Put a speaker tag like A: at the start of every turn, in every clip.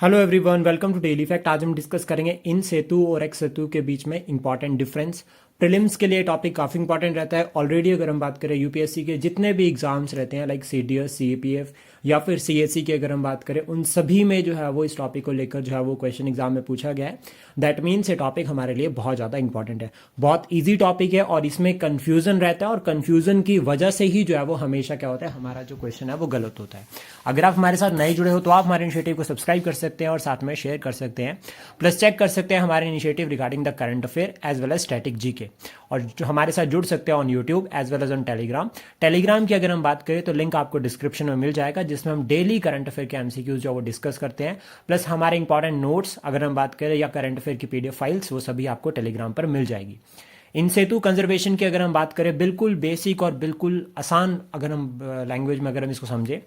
A: Hello everyone, welcome to daily fact. आज हम discuss करेंगे इन सेतु और एक्स सेतु के बीच में इंपॉर्टेंट डिफरेंस। प्रीलिम्स के लिए टॉपिक काफ़ी इंपॉर्टेंट रहता है। ऑलरेडी अगर हम बात करें यूपीएससी के जितने भी एग्जाम्स रहते हैं लाइक सीडीएस, सीएपीएफ या फिर सीएससी की अगर हम बात करें, उन सभी में जो है वो इस टॉपिक को लेकर जो है वो क्वेश्चन एग्जाम में पूछा गया है। दैट मीन्स ये टॉपिक हमारे लिए बहुत ज़्यादा इंपॉर्टेंट है, बहुत ईजी टॉपिक है और इसमें कन्फ्यूजन रहता है और कन्फ्यूजन की वजह से ही जो है वो हमेशा क्या होता है, हमारा जो क्वेश्चन है वो गलत होता है। अगर आप हमारे साथ नए जुड़े हो तो आप हमारे इनिशिएटिव को सब्सक्राइब कर सकते हैं और साथ में शेयर कर सकते हैं, प्लस चेक कर सकते हैं हमारे initiative regarding the current affair as well as static GK, और जो हमारे साथ जुड़ सकते हैं on YouTube as well as on Telegram की अगर हम बात करें तो लिंक आपको डिस्क्रिप्शन में मिल जाएगा, जिसमें हम डेली करंट अफेयर के एमसीक्यूज जो वो डिस्कस करते हैं, प्लस हमारे इंपॉर्टेंट नोट्स अगर हम बात करें या करंट अफेयर की पीडीएफ फाइल्स, वो सभी आपको टेलीग्राम पर मिल जाएगी। इन सेतु कंजर्वेशन की अगर हम बात करें, बिल्कुल बेसिक और बिल्कुल आसान अगर हम लैंग्वेज में अगर हम इसको समझे,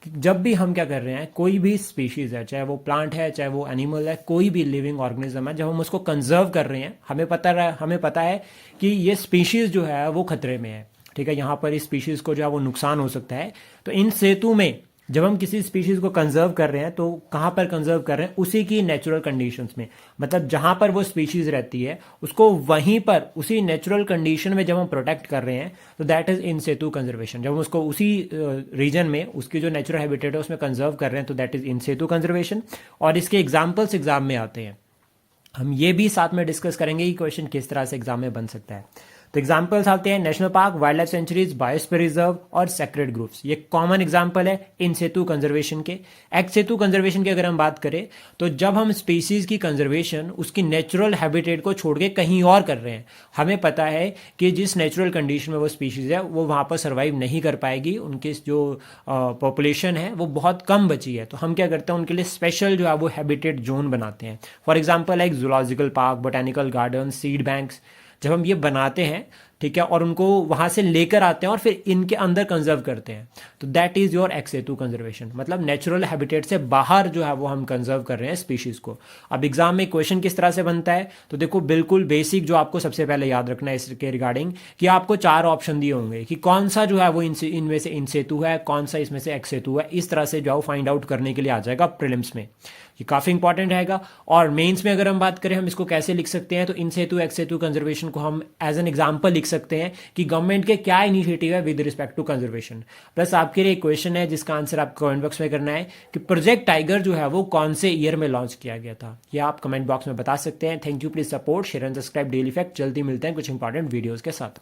A: जब भी हम क्या कर रहे हैं, कोई भी स्पीशीज़ है, चाहे वो प्लांट है चाहे वो एनिमल है, कोई भी लिविंग ऑर्गेनिज्म है, जब हम उसको कंजर्व कर रहे हैं, हमें पता है कि ये स्पीशीज़ जो है वो खतरे में है। ठीक है, यहाँ पर इस स्पीशीज़ को जो है वो नुकसान हो सकता है। तो इन सेतु में जब हम किसी स्पीशीज़ को कंजर्व कर रहे हैं तो कहाँ पर कंजर्व कर रहे हैं, उसी की नेचुरल कंडीशंस में, मतलब जहाँ पर वो स्पीशीज़ रहती है उसको वहीं पर उसी नेचुरल कंडीशन में जब हम प्रोटेक्ट कर रहे हैं तो that is in Setu conservation. जब हम उसको उसी रीजन में उसकी जो नेचुरल हैबिटेट है उसमें कंजर्व कर रहे हैं तो that is in Setu conservation. और इसके एग्जाम्पल्स एग्जाम में आते हैं, हम ये भी साथ में डिस्कस करेंगे कि क्वेश्चन किस तरह से एग्जाम में बन सकता है। तो एग्जाम्पल्स आते हैं national park, wild life sanctuaries, biosphere reserve और सेक्रेड ग्रुप्स। ये कॉमन एग्जाम्पल है इन सेतु कंजर्वेशन के। एक्स सेतु कंजर्वेशन की अगर हम बात करें तो जब हम स्पीसीज की कंजर्वेशन उसकी नेचुरल हैबिटेट को छोड़ के कहीं और कर रहे हैं, हमें पता है कि जिस नेचुरल कंडीशन में वो स्पीशीज है वो वहाँ पर सर्वाइव नहीं कर पाएगी, उनकी जो पॉपुलेशन है वो बहुत कम बची है। तो हम क्या करते हैं, उनके लिए स्पेशल जो है वो हैबिटेट जोन बनाते हैं। For example like zoological park, botanical garden, seed banks. जब हम ये बनाते हैं, ठीक है, और उनको वहां से लेकर आते हैं और फिर इनके अंदर कंजर्व करते हैं, तो that is your x Setu conservation. मतलब नेचुरल हैबिटेट से बाहर जो है वो हम कंजर्व कर रहे हैं स्पीशीज को। अब एग्जाम में क्वेश्चन किस तरह से बनता है, तो देखो बिल्कुल बेसिक जो आपको सबसे पहले याद रखना है इसके रिगार्डिंग, कि आपको 4 ऑप्शन दिए होंगे कि कौन सा जो है वो इनमें से इन सेतु है, कौन सा इसमें से एक्स सेतु है। इस तरह से जो फाइंड आउट करने के लिए आ जाएगा प्रीलिम्स में, ये काफ़ी इंपॉर्टेंट रहेगा। और मेंस में अगर हम बात करें, हम इसको कैसे लिख सकते हैं, तो इन सेतु एक्स सेतु कंजर्वेशन को हम एज एन एग्जांपल लिख सकते हैं कि गवर्नमेंट के क्या इनिशिएटिव है with respect to conservation. Plus आपके लिए एक क्वेश्चन है जिसका आंसर आपको कमेंट बॉक्स में करना है कि प्रोजेक्ट टाइगर जो है वो कौन से ईयर में लॉन्च किया गया था, ये आप कमेंट बॉक्स में बता सकते हैं। Thank you, please support, share and subscribe daily fact. जल्दी मिलते हैं कुछ इंपॉर्टेंट वीडियोज़ के साथ।